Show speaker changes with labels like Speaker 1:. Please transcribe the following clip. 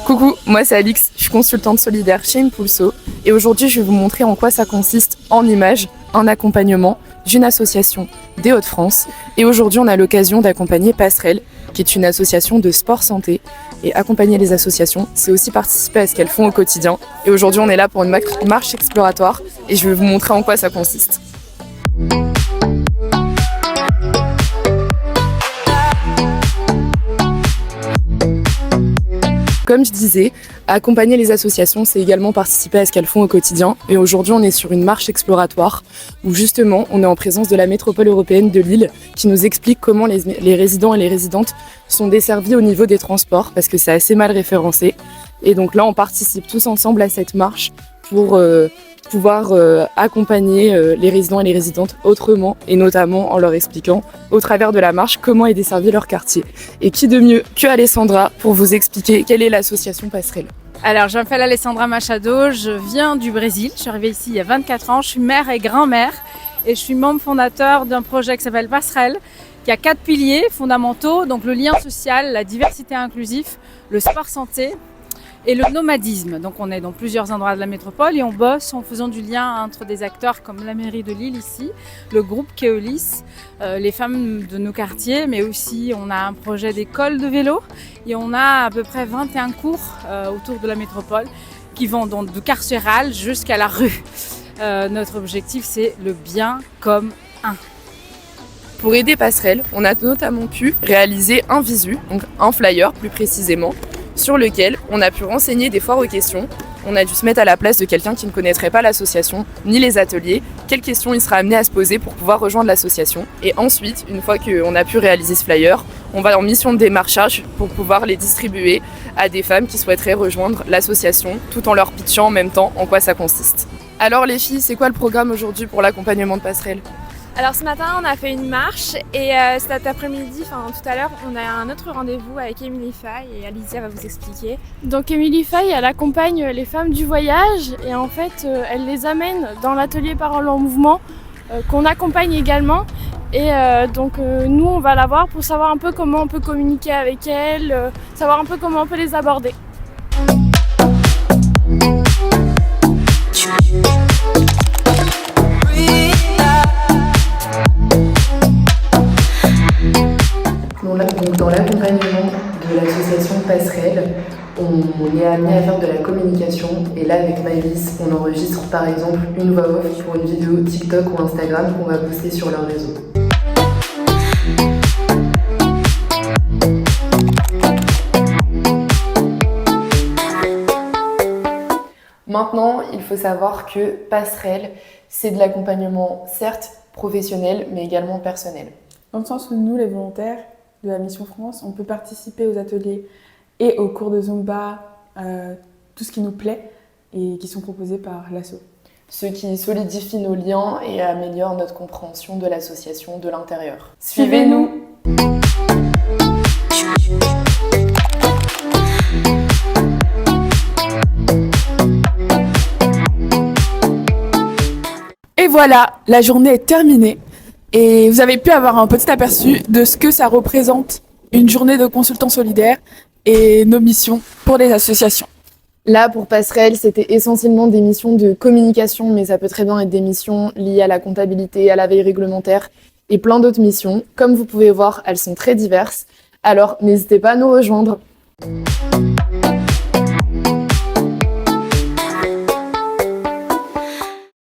Speaker 1: Coucou, moi c'est Alix, je suis consultante solidaire chez Impulso et aujourd'hui je vais vous montrer en quoi ça consiste en images, un accompagnement d'une association des Hauts-de-France. Et aujourd'hui on a l'occasion d'accompagner Passerelle, qui est une association de sport santé. Et accompagner les associations, c'est aussi participer à ce qu'elles font au quotidien. Et aujourd'hui on est là pour une marche exploratoire et je vais vous montrer en quoi ça consiste. Comme je disais, accompagner les associations, c'est également participer à ce qu'elles font au quotidien. Et aujourd'hui, on est sur une marche exploratoire où justement, on est en présence de la métropole européenne de Lille qui nous explique comment les résidents et les résidentes sont desservis au niveau des transports parce que c'est assez mal référencé. Et donc là, on participe tous ensemble à cette marche pour pouvoir accompagner les résidents et les résidentes autrement et notamment en leur expliquant au travers de la marche comment est desservi leur quartier. Et qui de mieux que Alessandra pour vous expliquer quelle est l'association Passerelle.
Speaker 2: Alors, je m'appelle Alessandra Machado, je viens du Brésil, je suis arrivée ici il y a 24 ans, je suis mère et grand-mère et je suis membre fondateur d'un projet qui s'appelle Passerelle, qui a 4 piliers fondamentaux, donc le lien social, la diversité inclusive, le sport santé et le nomadisme. Donc on est dans plusieurs endroits de la métropole et on bosse en faisant du lien entre des acteurs comme la mairie de Lille ici, le groupe Keolis, les femmes de nos quartiers, mais aussi on a un projet d'école de vélo et on a à peu près 21 cours autour de la métropole qui vont donc du carcéral jusqu'à la rue. Notre objectif c'est le bien comme un.
Speaker 1: Pour aider Passerelle, on a notamment pu réaliser un visu, donc un flyer plus précisément, sur lequel on a pu renseigner des foires aux questions. On a dû se mettre à la place de quelqu'un qui ne connaîtrait pas l'association ni les ateliers, quelles questions il sera amené à se poser pour pouvoir rejoindre l'association. Et ensuite, une fois qu'on a pu réaliser ce flyer, on va en mission de démarchage pour pouvoir les distribuer à des femmes qui souhaiteraient rejoindre l'association tout en leur pitchant en même temps en quoi ça consiste. Alors les filles, c'est quoi le programme aujourd'hui pour l'accompagnement de Passerelle ?
Speaker 3: Alors ce matin on a fait une marche et cet après-midi, tout à l'heure, on a un autre rendez-vous avec Émilie Fay et Alicia va vous expliquer.
Speaker 4: Donc Émilie Fay, elle accompagne les femmes du voyage et en fait elle les amène dans l'atelier Parole en mouvement qu'on accompagne également. Et nous on va la voir pour savoir un peu comment on peut communiquer avec elles, savoir un peu comment on peut les aborder.
Speaker 1: Donc dans l'accompagnement de l'association Passerelle, on est amené à faire de la communication et là avec Maëlys, on enregistre par exemple une voix off pour une vidéo TikTok ou Instagram qu'on va poster sur leur réseau. Maintenant, il faut savoir que Passerelle, c'est de l'accompagnement certes professionnel mais également personnel.
Speaker 5: Dans le sens où nous, les volontaires de la Mission France, on peut participer aux ateliers et aux cours de Zumba, tout ce qui nous plaît et qui sont proposés par l'asso.
Speaker 1: Ce qui solidifie nos liens et améliore notre compréhension de l'association de l'intérieur. Suivez-nous!
Speaker 5: Et voilà, la journée est terminée. Et vous avez pu avoir un petit aperçu de ce que ça représente une journée de consultants solidaires et nos missions pour les associations.
Speaker 1: Là, pour Passerelle, c'était essentiellement des missions de communication, mais ça peut très bien être des missions liées à la comptabilité, à la veille réglementaire et plein d'autres missions. Comme vous pouvez voir, elles sont très diverses. Alors, n'hésitez pas à nous rejoindre.